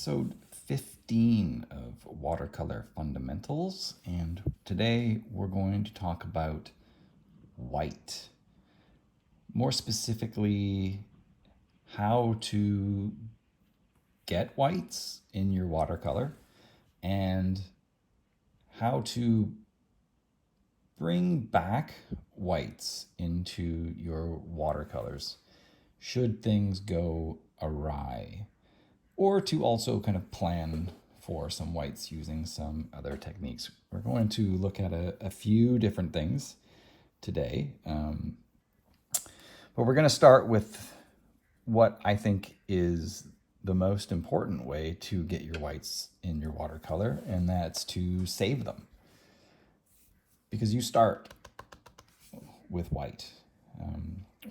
episode 15 of Watercolor Fundamentals, and today we're going to talk about white. More specifically, how to get whites in your watercolor and how to bring back whites into your watercolors should things go awry, or to also kind of plan for some whites using some other techniques. We're going to look at a few different things today, but we're going to start with what I think is the most important way to get your whites in your watercolor, and that's to save them. Because you start with white.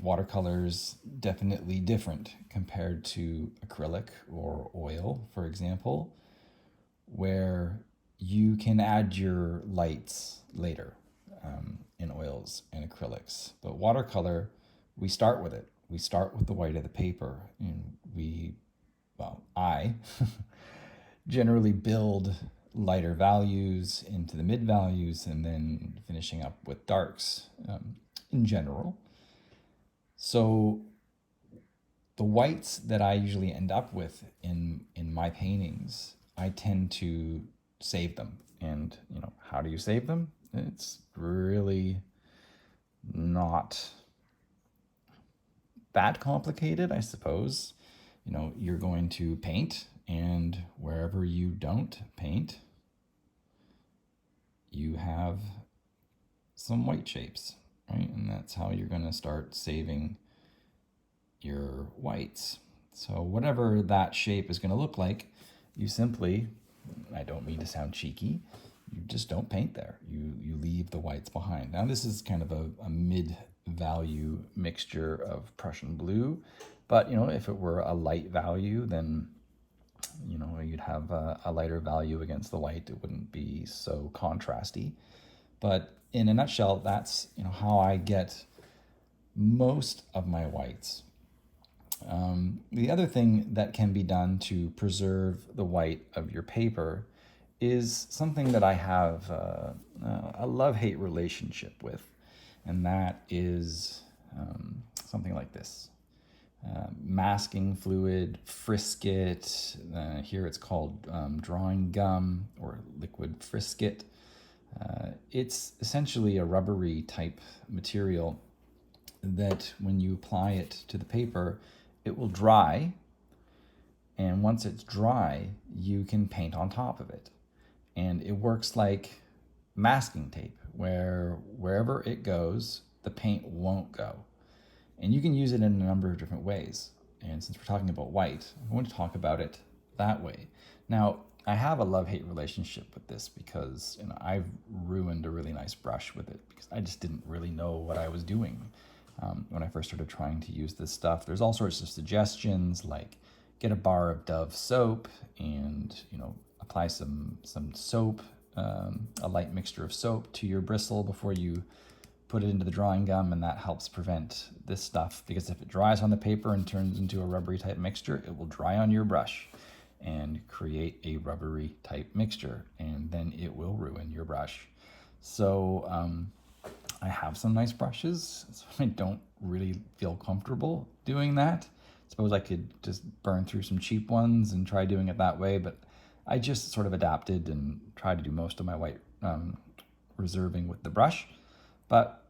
Watercolor's definitely different compared to acrylic or oil, for example, where you can add your lights later in oils and acrylics. But watercolor, we start with it. We start with the white of the paper, and I generally build lighter values into the mid values and then finishing up with darks in general. So the whites that I usually end up with in my paintings, I tend to save them. And how do you save them? It's really not that complicated, I suppose. You're going to paint, and wherever you don't paint, you have some white shapes, right? And that's how you're going to start saving your whites. So whatever that shape is going to look like, you simply, I don't mean to sound cheeky, you just don't paint there. You leave the whites behind. Now this is kind of a mid-value mixture of Prussian blue, but if it were a light value, then you'd have a lighter value against the white. It wouldn't be so contrasty. But in a nutshell, that's how I get most of my whites. The other thing that can be done to preserve the white of your paper is something that I have a love-hate relationship with, and that is something like this. Masking fluid, frisket, here it's called drawing gum or liquid frisket. It's essentially a rubbery type material that when you apply it to the paper, it will dry, and once it's dry, you can paint on top of it. And it works like masking tape, where wherever it goes, the paint won't go. And you can use it in a number of different ways. And since we're talking about white, I'm going to talk about it that way. Now, I have a love-hate relationship with this because I've ruined a really nice brush with it because I just didn't really know what I was doing when I first started trying to use this stuff. There's all sorts of suggestions, like get a bar of Dove soap and apply some soap, a light mixture of soap to your bristle before you put it into the drawing gum, and that helps prevent this stuff, because if it dries on the paper and turns into a rubbery type mixture, it will dry on your brush and create a rubbery type mixture, and then it will ruin your brush. So I have some nice brushes, so I don't really feel comfortable doing that. Suppose I could just burn through some cheap ones and try doing it that way, but I just sort of adapted and tried to do most of my white reserving with the brush. But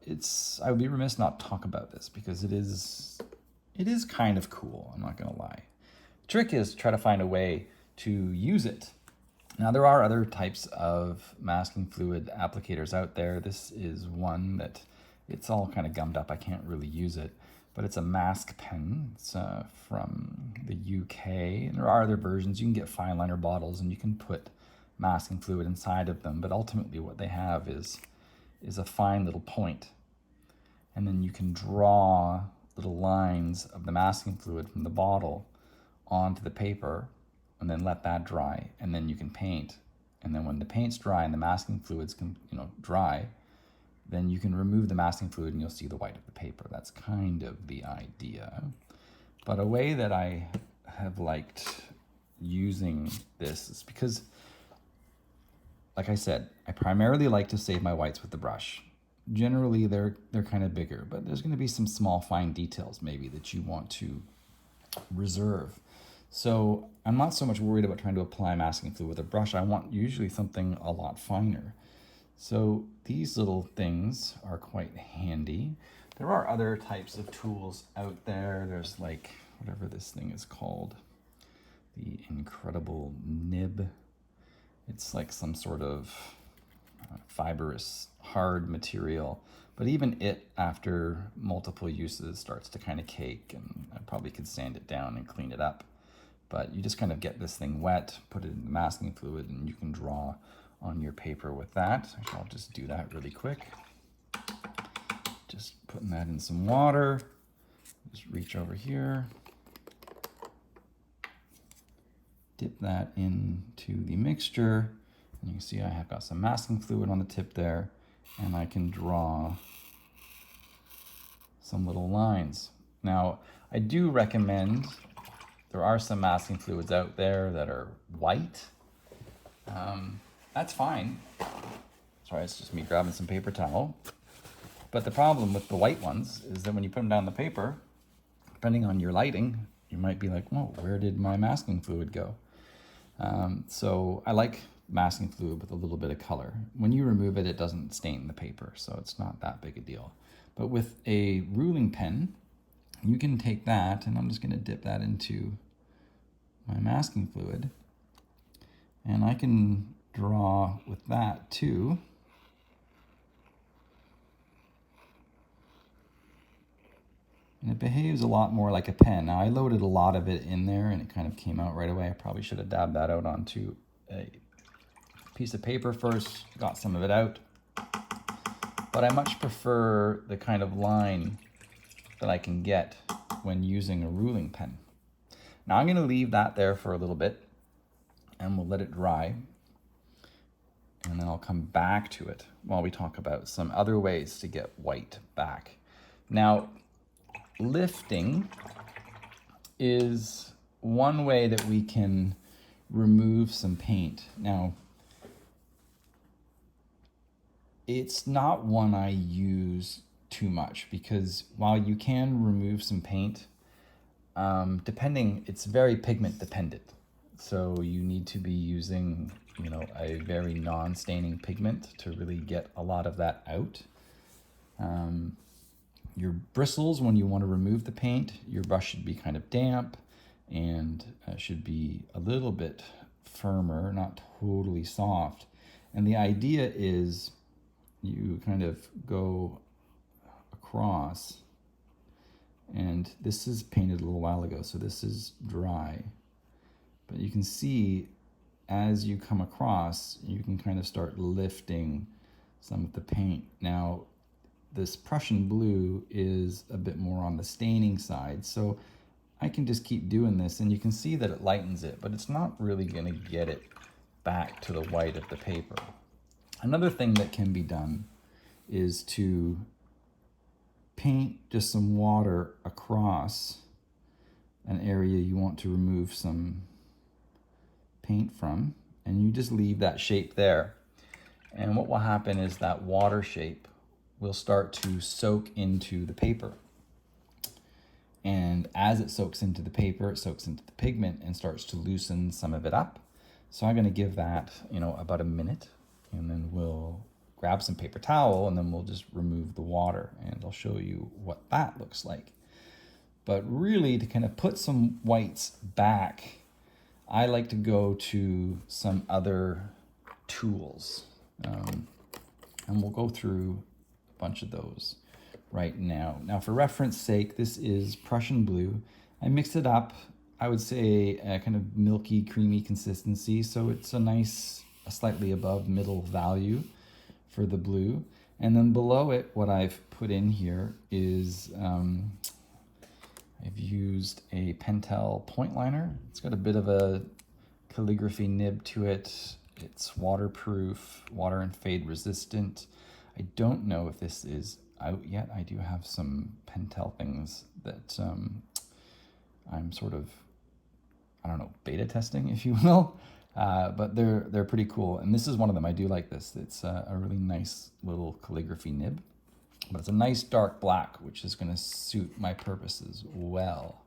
I would be remiss not to talk about this because it is kind of cool, I'm not going to lie. The trick is to try to find a way to use it. Now, there are other types of masking fluid applicators out there. This is one that it's all kind of gummed up. I can't really use it, but it's a mask pen. It's from the UK, and there are other versions. You can get fine liner bottles, and you can put masking fluid inside of them, but ultimately what they have is a fine little point. And then you can draw little lines of the masking fluid from the bottle onto the paper and then let that dry, and then you can paint. And then when the paint's dry and the masking fluid's dry, then you can remove the masking fluid and you'll see the white of the paper. That's kind of the idea. But a way that I have liked using this is because, like I said, I primarily like to save my whites with the brush. Generally, they're kind of bigger, but there's going to be some small fine details maybe that you want to reserve. So I'm not so much worried about trying to apply masking fluid with a brush. I want usually something a lot finer. So these little things are quite handy. There are other types of tools out there. There's like, whatever this thing is called, the incredible nib. It's like some sort of fibrous, hard material. But even it, after multiple uses, starts to kind of cake, and I probably could sand it down and clean it up. But you just kind of get this thing wet, put it in the masking fluid, and you can draw on your paper with that. Actually, I'll just do that really quick. Just putting that in some water. Just reach over here. Dip that into the mixture. And you can see I have got some masking fluid on the tip there, and I can draw some little lines. Now, I do recommend, there are some masking fluids out there that are white. That's fine. Sorry, it's just me grabbing some paper towel. But the problem with the white ones is that when you put them down the paper, depending on your lighting, you might be like, whoa, where did my masking fluid go? So I like masking fluid with a little bit of color. When you remove it, it doesn't stain the paper, so it's not that big a deal. But with a ruling pen, you can take that, and I'm just going to dip that into my masking fluid, and I can draw with that too. And it behaves a lot more like a pen. Now, I loaded a lot of it in there, and it kind of came out right away. I probably should have dabbed that out onto a piece of paper first, got some of it out. But I much prefer the kind of line that I can get when using a ruling pen. Now I'm going to leave that there for a little bit, and we'll let it dry. And then I'll come back to it while we talk about some other ways to get white back. Now, lifting is one way that we can remove some paint. Now, it's not one I use too much, because while you can remove some paint, it's very pigment dependent. So you need to be using, a very non-staining pigment to really get a lot of that out. Your bristles, when you want to remove the paint, your brush should be kind of damp and should be a little bit firmer, not totally soft. And the idea is you kind of go across, and this is painted a little while ago, so this is dry. But you can see as you come across, you can kind of start lifting some of the paint. Now, this Prussian blue is a bit more on the staining side, so I can just keep doing this, and you can see that it lightens it, but it's not really going to get it back to the white of the paper. Another thing that can be done is to paint just some water across an area you want to remove some paint from, and you just leave that shape there. And what will happen is that water shape will start to soak into the paper. And as it soaks into the paper, it soaks into the pigment and starts to loosen some of it up. So I'm going to give that, about a minute, and then we'll grab some paper towel, and then we'll just remove the water, and I'll show you what that looks like. But really, to kind of put some whites back, I like to go to some other tools. And we'll go through a bunch of those right now. Now, for reference sake, this is Prussian blue. I mixed it up, I would say a kind of milky, creamy consistency, so it's a slightly above middle value for the blue. And then below it, what I've put in here is I've used a Pentel point liner. It's got a bit of a calligraphy nib to it. It's waterproof, water and fade resistant. I don't know if this is out yet. I do have some Pentel things that I don't know, beta testing, if you will. But they're pretty cool. And this is one of them. I do like this. It's a really nice little calligraphy nib. But it's a nice dark black, which is going to suit my purposes well.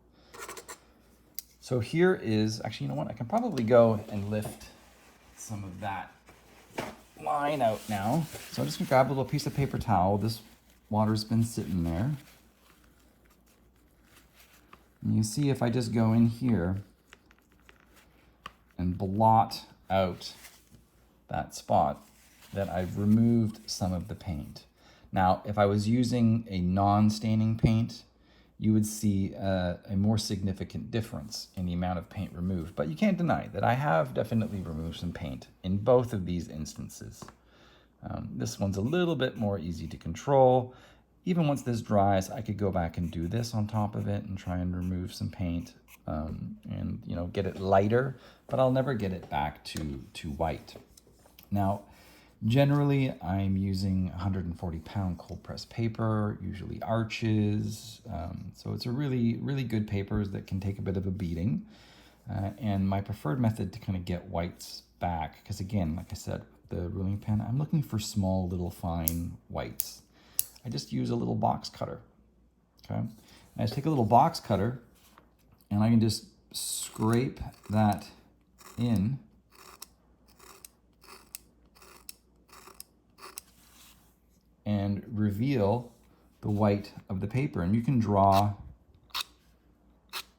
So here is, actually, you know what? I can probably go and lift some of that line out now. So I'm just gonna grab a little piece of paper towel. This water's been sitting there. And you see if I just go in here and blot out that spot, that I've removed some of the paint. Now, if I was using a non-staining paint, you would see a more significant difference in the amount of paint removed. But you can't deny that I have definitely removed some paint in both of these instances. This one's a little bit more easy to control. Even once this dries, I could go back and do this on top of it and try and remove some paint and, you know, get it lighter, but I'll never get it back to white. Now, generally, I'm using 140-pound cold press paper, usually Arches. So it's a really good paper that can take a bit of a beating. And my preferred method to kind of get whites back, because again, like I said, the ruling pen, I'm looking for small, little fine whites. I just use a little box cutter, okay? And I just take a little box cutter and I can just scrape that in. And reveal the white of the paper. And you can draw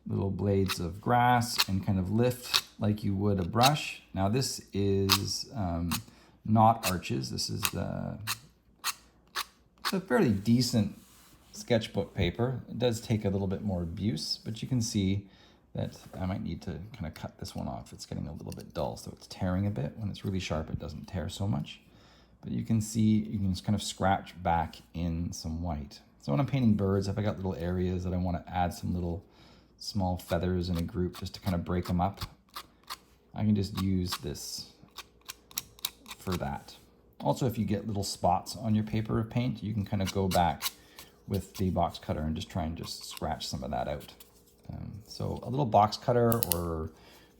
little blades of grass and kind of lift like you would a brush. Now this is not Arches. This is it's a fairly decent sketchbook paper. It does take a little bit more abuse, but you can see that I might need to kind of cut this one off. It's getting a little bit dull, so it's tearing a bit. When it's really sharp, it doesn't tear so much. But you can see, you can just kind of scratch back in some white. So when I'm painting birds, if I got little areas that I want to add some little small feathers in a group just to kind of break them up, I can just use this for that. Also, if you get little spots on your paper of paint, you can kind of go back with the box cutter and just try and just scratch some of that out. So a little box cutter or,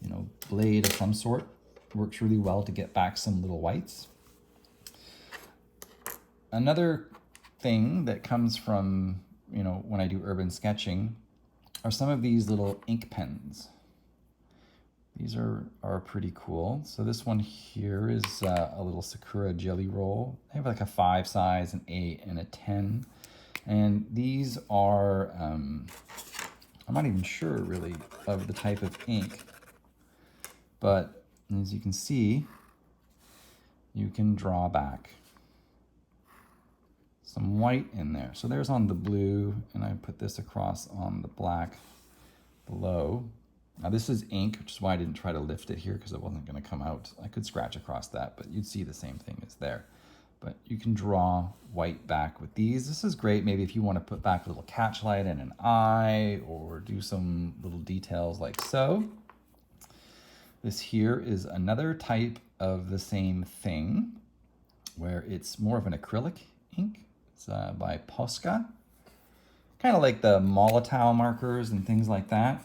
you know, blade of some sort works really well to get back some little whites. Another thing that comes from, you know, when I do urban sketching are some of these little ink pens. These are pretty cool. So this one here is a little Sakura Jelly Roll. They have like a 5 size, an 8, and a 10. And these are, I'm not even sure really of the type of ink, but as you can see, you can draw back some white in there. So there's on the blue, and I put this across on the black below. Now this is ink, which is why I didn't try to lift it here because it wasn't going to come out. I could scratch across that, but you'd see the same thing as there. But you can draw white back with these. This is great maybe if you want to put back a little catch light and an eye or do some little details like so. This here is another type of the same thing where it's more of an acrylic ink. It's by Posca. Kind of like the Molotow markers and things like that.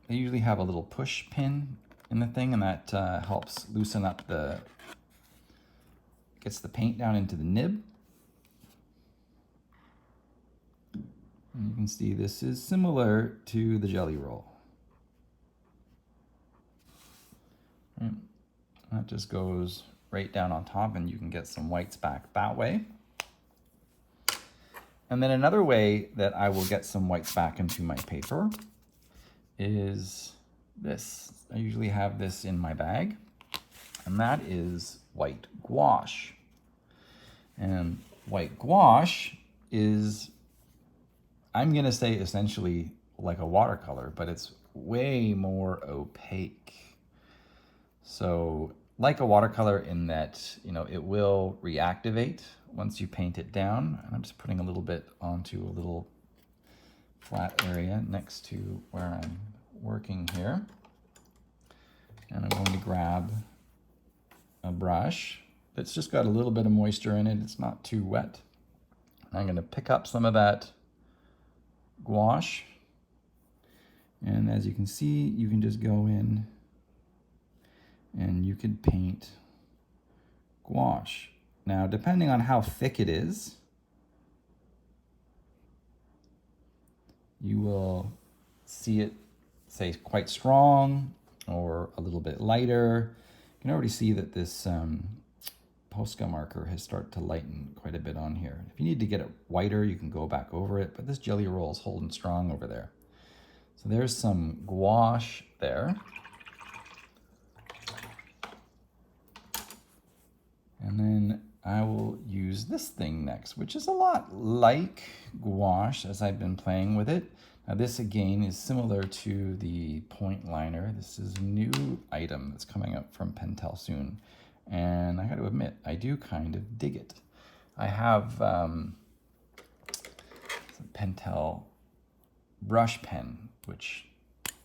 They usually have a little push pin in the thing, and that helps loosen up gets the paint down into the nib. And you can see this is similar to the Jelly Roll. Right. That just goes right down on top, and you can get some whites back that way. And then another way that I will get some whites back into my paper is this. I usually have this in my bag, and that is white gouache. And white gouache is, I'm gonna say essentially like a watercolor, but it's way more opaque. So like a watercolor in that, you know, it will reactivate once you paint it down. And I'm just putting a little bit onto a little flat area next to where I'm working here. And I'm going to grab a brush that's just got a little bit of moisture in it. It's not too wet. I'm going to pick up some of that gouache And as you can see, you can just go in and you could paint gouache. Now, depending on how thick it is, you will see it, say, quite strong or a little bit lighter. You can already see that this Posca marker has started to lighten quite a bit on here. If you need to get it whiter, you can go back over it, but this Jelly Roll is holding strong over there. So there's some gouache there. And then I will use this thing next, which is a lot like gouache as I've been playing with it. Now this again is similar to the point liner. This is a new item that's coming up from Pentel soon. And I got to admit, I do kind of dig it. I have some Pentel brush pen, which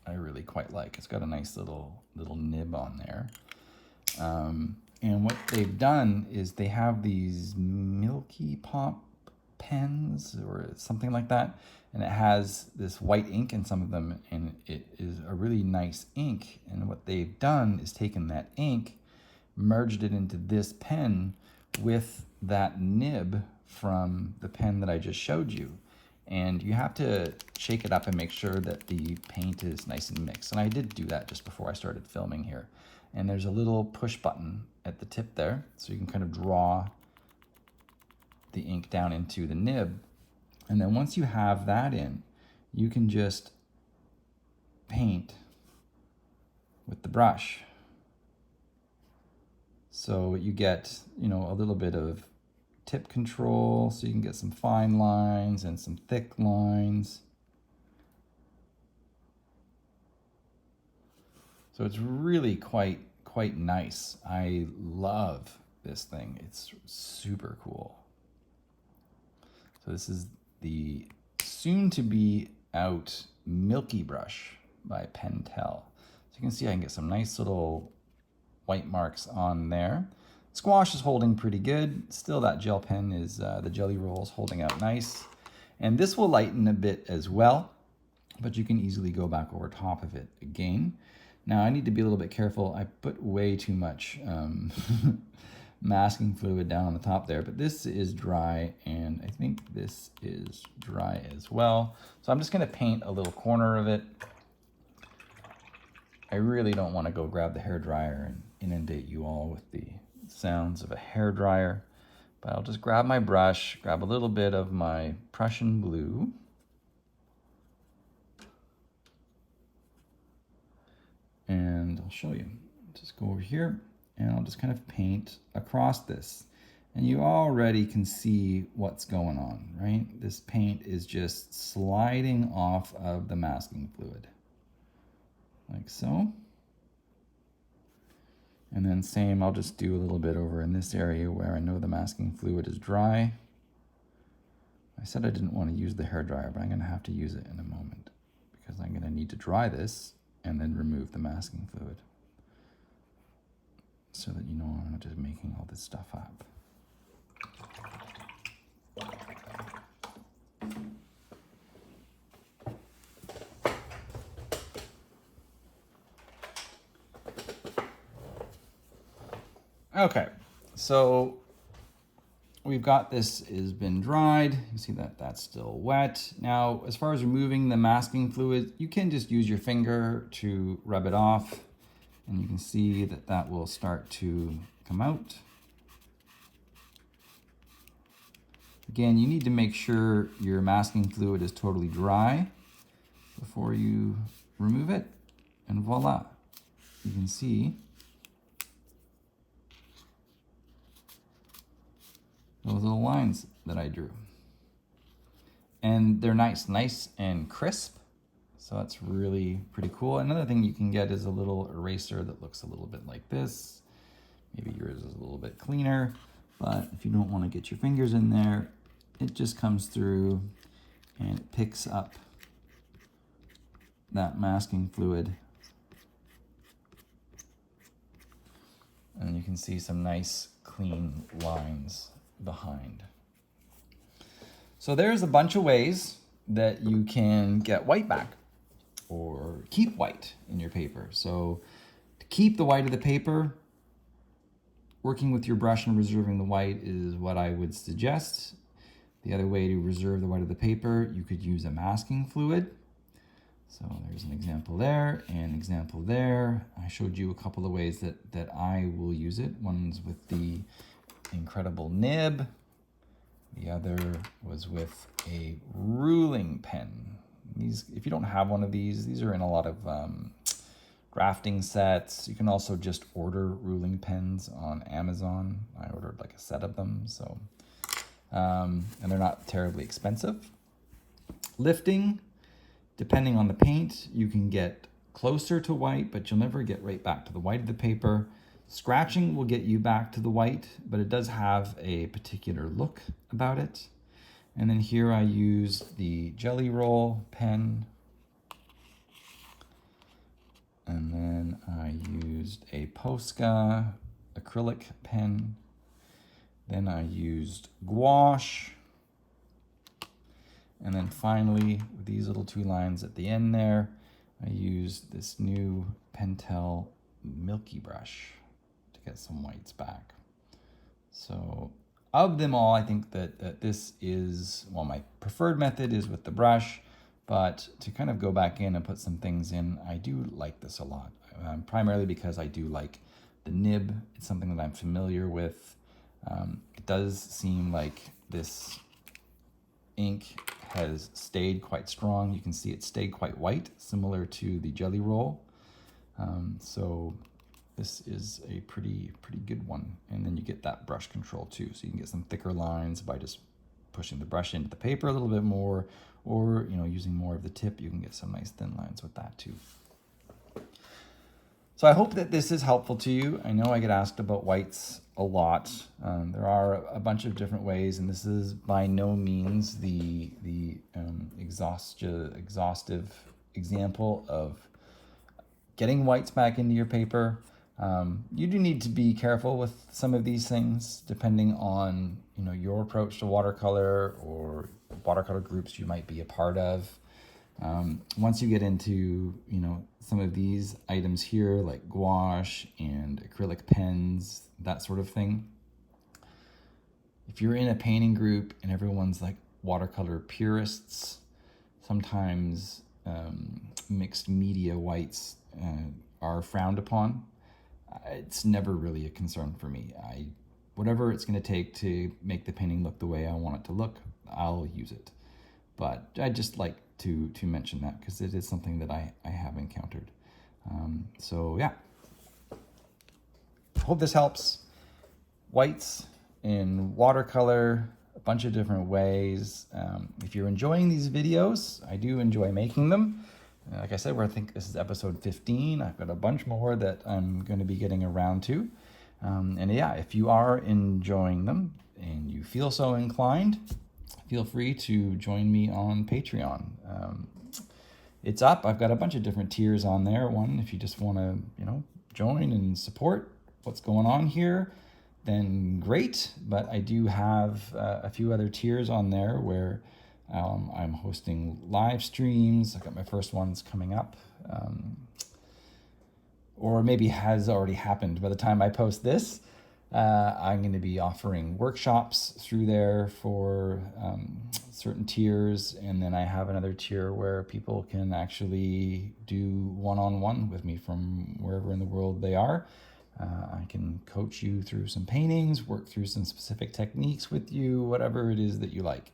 I really quite like. It's got a nice little nib on there. And what they've done is they have these Milky pop pens or something like that. And it has this white ink in some of them, and it is a really nice ink. And what they've done is taken that ink, merged it into this pen with that nib from the pen that I just showed you. And you have to shake it up and make sure that the paint is nice and mixed. And I did do that just before I started filming here. And there's a little push button at the tip there, so you can kind of draw the ink down into the nib. And then once you have that in, you can just paint with the brush. So you get, you know, a little bit of tip control, so you can get some fine lines and some thick lines. So it's really quite nice. I love this thing. It's super cool. So this is the soon to be out Milky brush by Pentel. So you can see I can get some nice little white marks on there. Squash is holding pretty good. Still, that gel pen is, the Jelly Roll is holding out nice. And this will lighten a bit as well, but you can easily go back over top of it again. Now I need to be a little bit careful. I put way too much masking fluid down on the top there, but this is dry, and I think this is dry as well. So I'm just gonna paint a little corner of it. I really don't want to go grab the hairdryer and inundate you all with the sounds of a hairdryer, but I'll just grab my brush, grab a little bit of my Prussian blue, and I'll show you. Just go over here and I'll just kind of paint across this. And you already can see what's going on, right? This paint is just sliding off of the masking fluid, like so. And then same, I'll just do a little bit over in this area where I know the masking fluid is dry. I said I didn't want to use the hairdryer, but I'm gonna have to use it in a moment because I'm gonna need to dry this and then remove the masking fluid so that you know I'm not just making all this stuff up. Okay, so we've got this has been dried. You can see that that's still wet. Now, as far as removing the masking fluid, you can just use your finger to rub it off, and you can see that that will start to come out. Again, you need to make sure your masking fluid is totally dry before you remove it, and voila, you can see those little lines that I drew. And they're nice and crisp. So that's really pretty cool. Another thing you can get is a little eraser that looks a little bit like this. Maybe yours is a little bit cleaner, but if you don't want to get your fingers in there, it just comes through and it picks up that masking fluid. And you can see some nice clean lines behind. So there's a bunch of ways that you can get white back or keep white in your paper. So to keep the white of the paper, working with your brush and reserving the white is what I would suggest. The other way to reserve the white of the paper, you could use a masking fluid. So there's an example there and an example there. I showed you a couple of ways that I will use it. One's with the incredible nib. The other was with a ruling pen. These, if you don't have one of these are in a lot of drafting sets. You can also just order ruling pens on Amazon. I ordered like a set of them, so and they're not terribly expensive. Lifting, depending on the paint, you can get closer to white, but you'll never get right back to the white of the paper. Scratching will get you back to the white, but it does have a particular look about it. And then here I use the Jelly Roll pen. And then I used a Posca acrylic pen. Then I used Gouache. And then finally, with these little two lines at the end there, I used this new Pentel Milky brush to get some whites back. So of them all, I think that this is, well, my preferred method is with the brush, but to kind of go back in and put some things in, I do like this a lot. Primarily because I do like the nib. It's something that I'm familiar with. It does seem like this ink has stayed quite strong. You can see it stayed quite white, similar to the Jelly Roll. So this is a pretty good one. And then you get that brush control too. So you can get some thicker lines by just pushing the brush into the paper a little bit more, or using more of the tip, you can get some nice thin lines with that too. So I hope that this is helpful to you. I know I get asked about whites a lot. There are a bunch of different ways, and this is by no means the exhaustive example of getting whites back into your paper. You do need to be careful with some of these things, depending on your approach to watercolor or watercolor groups you might be a part of. Once you get into some of these items here, like gouache and acrylic pens, that sort of thing, if you're in a painting group and everyone's like watercolor purists, sometimes mixed media whites are frowned upon. It's never really a concern for me. Whatever it's going to take to make the painting look the way I want it to look, I'll use it. But I just like to mention that because it is something that I have encountered. So yeah, hope this helps. Whites in watercolor, a bunch of different ways. If you're enjoying these videos, I do enjoy making them. Like I said, I think this is episode 15. I've got a bunch more that I'm going to be getting around to. And yeah, if you are enjoying them and you feel so inclined, feel free to join me on Patreon. It's up. I've got a bunch of different tiers on there. One, if you just want to, join and support what's going on here, then great. But I do have a few other tiers on there where I'm hosting live streams. I've got my first ones coming up, or maybe has already happened by the time I post this. I'm going to be offering workshops through there for certain tiers, and then I have another tier where people can actually do one-on-one with me from wherever in the world they are. I can coach you through some paintings, work through some specific techniques with you, whatever it is that you like.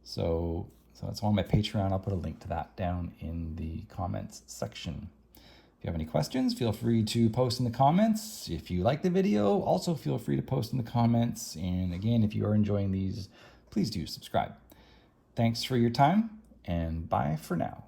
So that's on my Patreon. I'll put a link to that down in the comments section. If you have any questions, feel free to post in the comments. If you like the video, also feel free to post in the comments. And again, if you are enjoying these, please do subscribe. Thanks for your time, and bye for now.